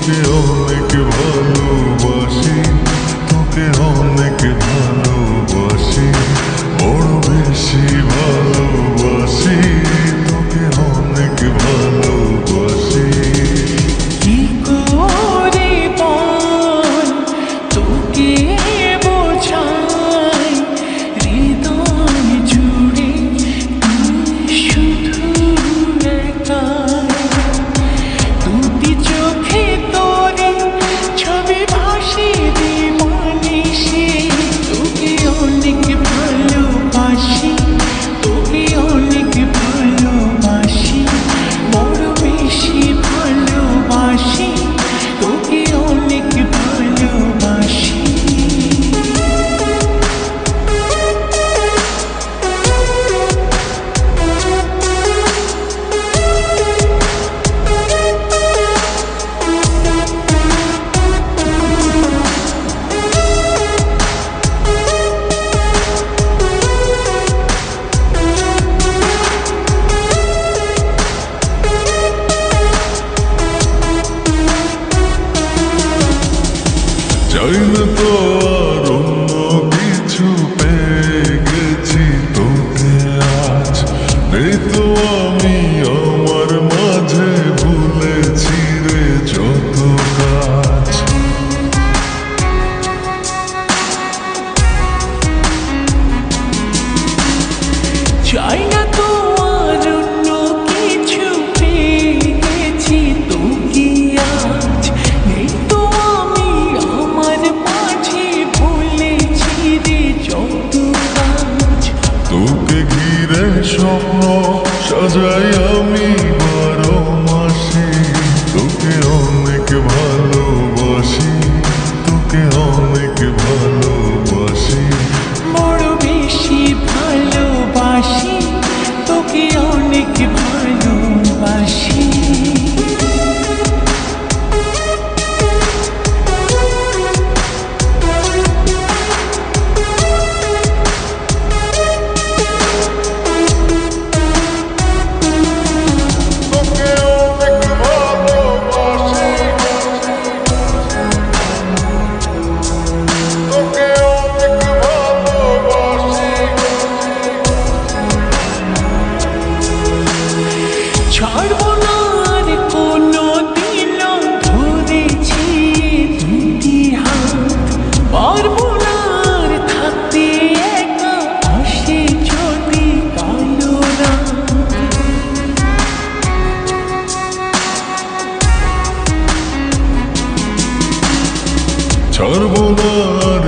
তোকে অনেক ভালোবাসি, তোকে অনেক ভালোবাসি, বড় বেশি ভালোবাসি, তোকে অনেক ভালোবাসি। কি করে বল তোকে বোঝাই, হৃদয় জুড়ে তুই শুধু একাই। দুটি চোখে তোরে ছবি ভাসে দিবানিশি, তোকে অনেক ভালোবাসি, তোকে অনেক ভালোবাসি, বড় বেশি ভালোবাসি, তোকে অনেক ভালোবাসি। চাই না তো আর অন্য কিছু, পেয়ে গেছি তোকে আজ। নেই তো আমি আমার মাঝে, ভুলেছি রে যত কাজ। চাই না তো আর অন্য কিছু, পেয়ে গেছি তোকে আজ। নেই তো আমি আমার মাঝে, ভুলেছি রে যত কাজ। তোকে ঘিরে স্বপ্ন সাজাই আমি 12 মাসে, তোকে অনেক ভালোবাসি, তোকে অনেক ভালোবাসি, বড় বেশি ভালোবাসি, তোকে অনেক ভালোবাসি। তোকে অনেক ভালোবাসি, তোকে অনেক ভালোবাসি। ছাড়বো না আর কোনো দিন, ধরেছি দুটি হাত। পারবো না আর থাকতে একা, আসে যদি কালো রাত। ছাড়বো না আর